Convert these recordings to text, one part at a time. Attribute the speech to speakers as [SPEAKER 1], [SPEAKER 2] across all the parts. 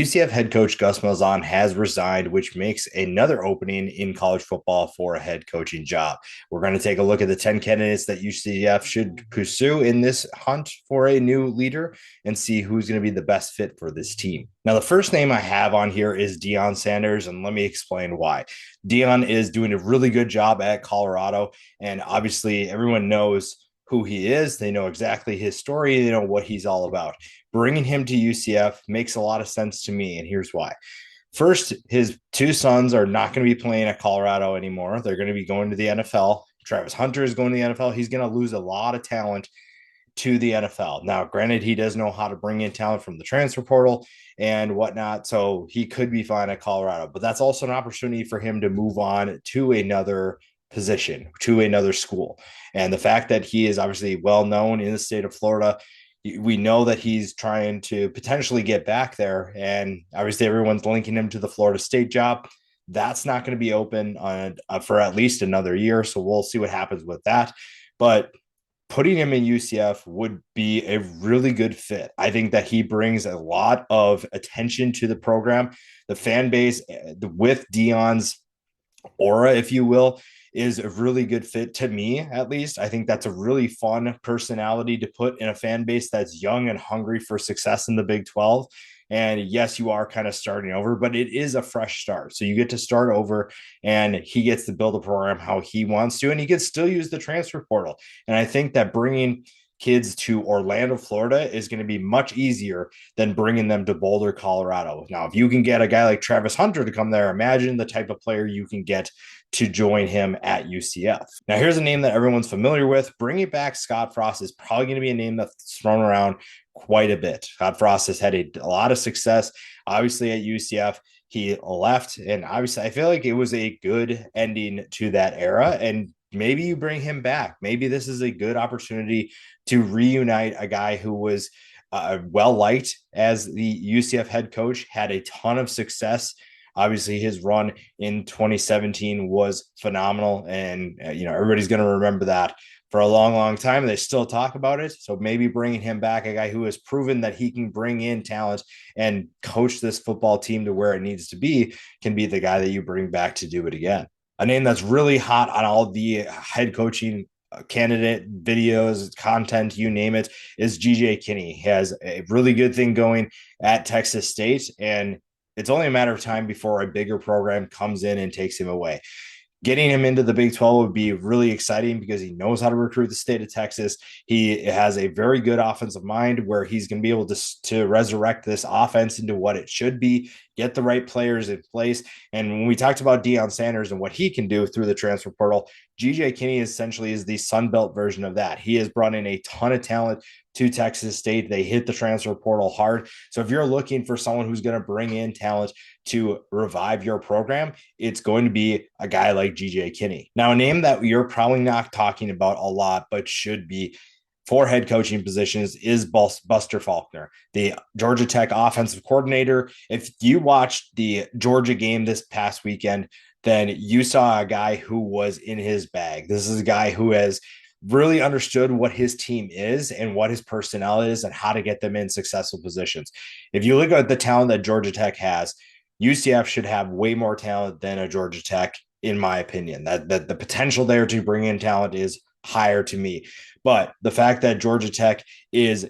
[SPEAKER 1] UCF head coach Gus Malzahn has resigned, which makes another opening in college football for a head coaching job. We're going to take a look at the 10 candidates that UCF should pursue in this hunt for a new leader and see who's going to be the best fit for this team. Now, the first name I have on here is Deion Sanders, and let me explain why. Deion is doing a really good job at Colorado, and obviously everyone knows who he is. They know exactly his story. They know what he's all about. Bringing him to UCF makes a lot of sense to me, and here's why. First, his two sons are not going to be playing at Colorado anymore. They're going to be going to the NFL. Travis Hunter is going to the NFL. He's going to lose a lot of talent to the NFL. Now, granted, he does know how to bring in talent from the transfer portal and whatnot, so he could be fine at Colorado. But that's also an opportunity for him to move on to another position, to another school. And the fact that he is obviously well known in the state of Florida, we know that he's trying to potentially get back there. And obviously, everyone's linking him to the Florida State job. That's not going to be open for at least another year. So we'll see what happens with that. But putting him in UCF would be a really good fit. I think that he brings a lot of attention to the program. The fan base with Deion's aura, if you will, is a really good fit to me, at least. I think that's a really fun personality to put in a fan base that's young and hungry for success in the Big 12. And yes, you are kind of starting over, but it is a fresh start. So you get to start over and he gets to build a program how he wants to, and he can still use the transfer portal. And I think that bringing kids to Orlando, Florida is going to be much easier than bringing them to Boulder, Colorado. Now, if you can get a guy like Travis Hunter to come there, imagine the type of player you can get to join him at UCF. Now, here's a name that everyone's familiar with. Bringing back Scott Frost is probably going to be a name that's thrown around quite a bit. Scott Frost has had a lot of success, obviously, at UCF. He left, and obviously, I feel like it was a good ending to that era. And maybe you bring him back. Maybe this is a good opportunity to reunite a guy who was well liked as the UCF head coach, had a ton of success. Obviously, his run in 2017 was phenomenal, and everybody's going to remember that for a long, long time. They still talk about it. So maybe bringing him back, a guy who has proven that he can bring in talent and coach this football team to where it needs to be, can be the guy that you bring back to do it again. A name that's really hot on all the head coaching candidate videos, content, you name it, is GJ Kinney. He has a really good thing going at Texas State, and it's only a matter of time before a bigger program comes in and takes him away. Getting him into the Big 12 would be really exciting because he knows how to recruit the state of Texas. He has a very good offensive mind where he's going to be able to resurrect this offense into what it should be, get the right players in place. And when we talked about Deion Sanders and what he can do through the transfer portal, GJ Kinney essentially is the Sunbelt version of that. He has brought in a ton of talent to Texas State. They hit the transfer portal hard. So if you're looking for someone who's going to bring in talent to revive your program, it's going to be a guy like GJ Kinney. Now, a name that you're probably not talking about a lot, but should be for head coaching positions is Buster Faulkner, the Georgia Tech offensive coordinator. If you watched the Georgia game this past weekend, then you saw a guy who was in his bag. This is a guy who has really understood what his team is and what his personnel is and how to get them in successful positions. If you look at the talent that Georgia Tech has, UCF should have way more talent than a Georgia Tech, in my opinion. That the potential there to bring in talent is higher to me. But the fact that Georgia Tech is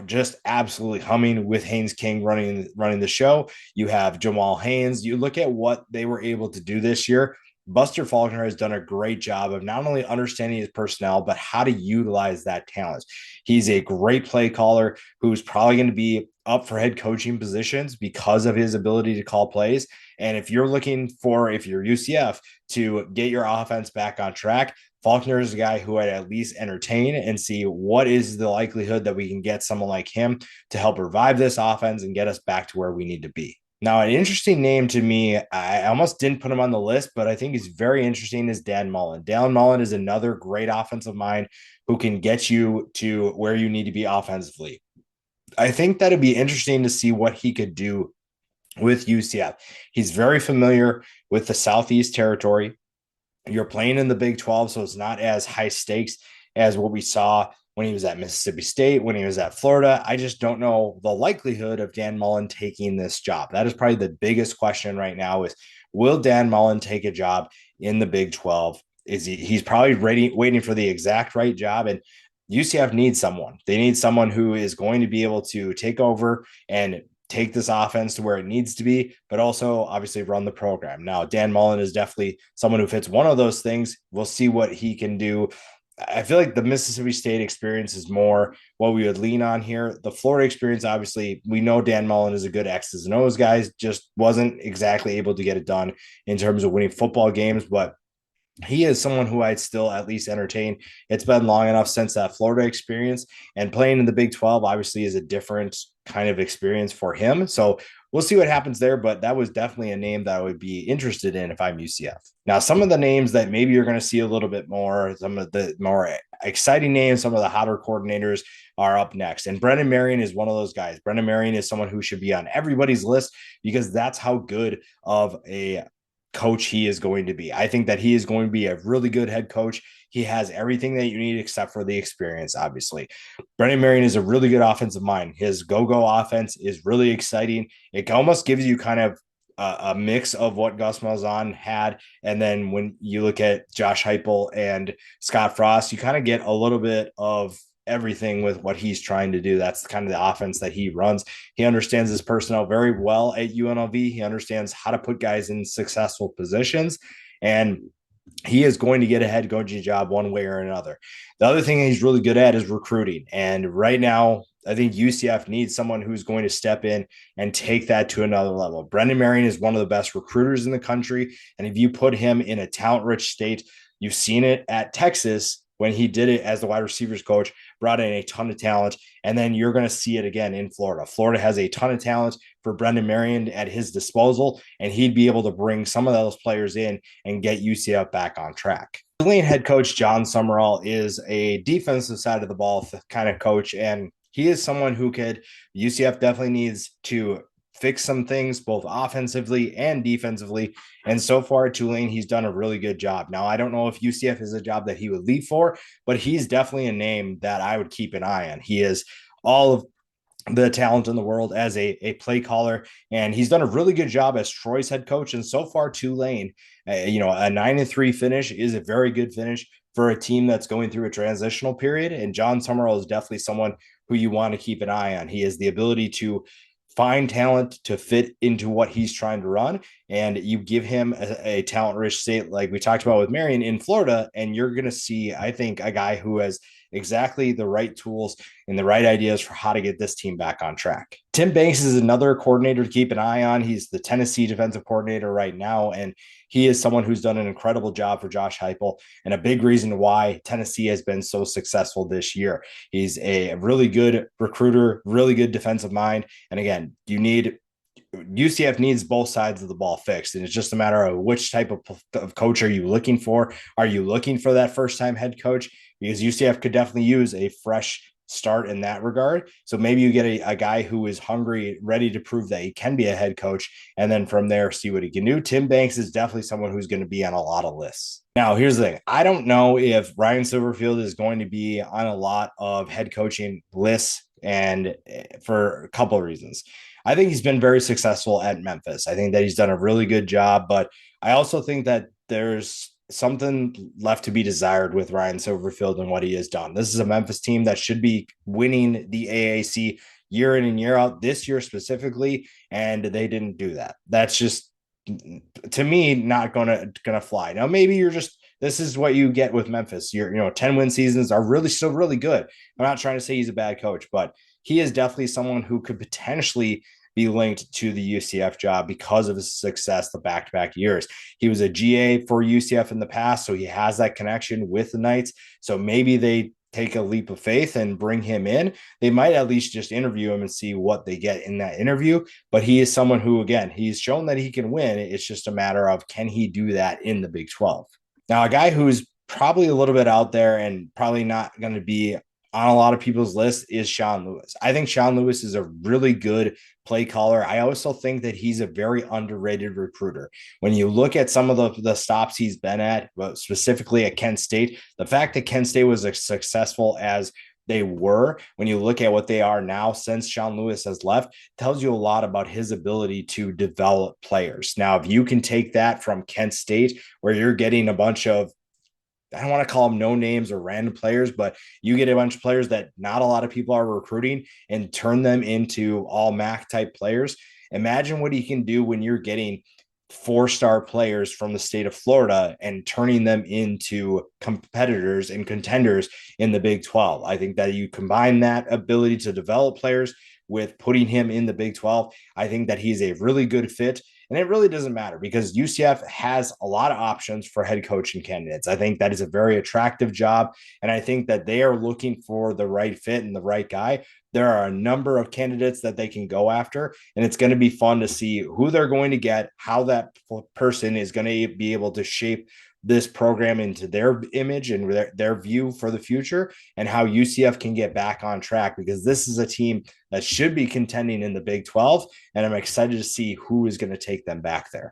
[SPEAKER 1] just absolutely humming with Haynes King running the show. You have Jamal Haynes. You look at what they were able to do this year. Buster Faulkner has done a great job of not only understanding his personnel, but how to utilize that talent. He's a great play caller who's probably going to be up for head coaching positions because of his ability to call plays. And if you're looking for, if you're UCF, to get your offense back on track, Faulkner is a guy who I'd at least entertain and see what is the likelihood that we can get someone like him to help revive this offense and get us back to where we need to be. Now, an interesting name to me, I almost didn't put him on the list, but I think he's very interesting, is Dan Mullen. Dan Mullen is another great offensive mind who can get you to where you need to be offensively. I think that it'd be interesting to see what he could do with UCF. He's very familiar with the Southeast territory. You're playing in the Big 12, so it's not as high stakes as what we saw when he was at Mississippi State, when he was at Florida. I just don't know the likelihood of Dan Mullen taking this job. That is probably the biggest question right now is, will Dan Mullen take a job in the Big 12? Is he's probably waiting for the exact right job. And UCF needs someone. They need someone who is going to be able to take over and take this offense to where it needs to be, but also obviously run the program. Now, Dan Mullen is definitely someone who fits one of those things. We'll see what he can do. I feel like the Mississippi State experience is more what we would lean on here. The Florida experience, obviously, we know Dan Mullen is a good X's and O's guy, just wasn't exactly able to get it done in terms of winning football games, but he is someone who I'd still at least entertain. It's been long enough since that Florida experience, and playing in the Big 12 obviously is a different kind of experience for him. So we'll see what happens there, but that was definitely a name that I would be interested in if I'm UCF. Now, some of the names that maybe you're going to see a little bit more, some of the more exciting names, some of the hotter coordinators are up next. And Brennan Marion is one of those guys. Brennan Marion is someone who should be on everybody's list because that's how good of a coach he is going to be. I think that he is going to be a really good head coach. He has everything that you need except for the experience, obviously. Brennan Marion is a really good offensive mind. His go-go offense is really exciting. It almost gives you kind of a mix of what Gus Malzahn had. And then when you look at Josh Heupel and Scott Frost, you kind of get a little bit of everything with what he's trying to do. That's kind of the offense that he runs. He understands his personnel very well at UNLV. He understands how to put guys in successful positions. And he is going to get a head coaching job one way or another. The other thing he's really good at is recruiting. And right now, I think UCF needs someone who's going to step in and take that to another level. Brendan Marion is one of the best recruiters in the country. And if you put him in a talent-rich state, you've seen it at Texas when he did it as the wide receivers coach, brought in a ton of talent. And then you're going to see it again in Florida. Florida has a ton of talent for Brendan Marion at his disposal, and he'd be able to bring some of those players in and get UCF back on track. Tulane head coach John Summerall is a defensive side of the ball kind of coach, and he is someone who UCF definitely needs to fix some things both offensively and defensively. And so far at Tulane, he's done a really good job. Now, I don't know if UCF is a job that he would leave for, but he's definitely a name that I would keep an eye on. He is all of the talent in the world as a play caller, and he's done a really good job as Troy's head coach. And so far, Tulane, a 9-3 finish is a very good finish for a team that's going through a transitional period. And John Summerall is definitely someone who you want to keep an eye on. He has the ability to find talent to fit into what he's trying to run. And you give him a talent-rich state like we talked about with Marion in Florida, and you're going to see, I think, a guy who has exactly the right tools and the right ideas for how to get this team back on track. Tim Banks is another coordinator to keep an eye on. He's the Tennessee defensive coordinator right now, and he is someone who's done an incredible job for Josh Heupel and a big reason why Tennessee has been so successful this year. He's a really good recruiter, really good defensive mind. And again, UCF needs both sides of the ball fixed. And it's just a matter of which type of coach are you looking for? Are you looking for that first-time head coach? Because UCF could definitely use a fresh start in that regard. So maybe you get a guy who is hungry, ready to prove that he can be a head coach, and then from there, see what he can do. Tim Banks is definitely someone who's going to be on a lot of lists. Now, here's the thing. I don't know if Ryan Silverfield is going to be on a lot of head coaching lists, and for a couple of reasons. I think he's been very successful at Memphis. I think that he's done a really good job, but I also think that there's something left to be desired with Ryan Silverfield and what he has done. This is a Memphis team that should be winning the AAC year in and year out, this year specifically, and they didn't do that. That's just, to me, not gonna fly. Now, maybe this is what you get with Memphis. 10-win seasons are really still really good. I'm not trying to say he's a bad coach, but he is definitely someone who could potentially be linked to the UCF job because of his success the back-to-back years. He was a GA for UCF in the past, so he has that connection with the Knights. So maybe they take a leap of faith and bring him in. They might at least just interview him and see what they get in that interview. But he is someone who, again, he's shown that he can win. It's just a matter of, can he do that in the Big 12? Now, a guy who's probably a little bit out there and probably not going to be on a lot of people's list is Sean Lewis. I think Sean Lewis is a really good play caller. I also think that he's a very underrated recruiter. When you look at some of the stops he's been at, but specifically at Kent State, the fact that Kent State was as successful as they were, when you look at what they are now since Sean Lewis has left, tells you a lot about his ability to develop players. Now, if you can take that from Kent State, where you're getting a bunch of, I don't want to call them no names or random players, but you get a bunch of players that not a lot of people are recruiting and turn them into all MAC type players. Imagine what he can do when you're getting 4-star players from the state of Florida and turning them into competitors and contenders in the Big 12. I think that you combine that ability to develop players with putting him in the Big 12. I think that he's a really good fit. And it really doesn't matter because UCF has a lot of options for head coaching candidates. I think that is a very attractive job. And I think that they are looking for the right fit and the right guy. There are a number of candidates that they can go after, and it's going to be fun to see who they're going to get, how that person is going to be able to shape this program into their image and their view for the future, and how UCF can get back on track, because this is a team that should be contending in the Big 12, and I'm excited to see who is going to take them back there.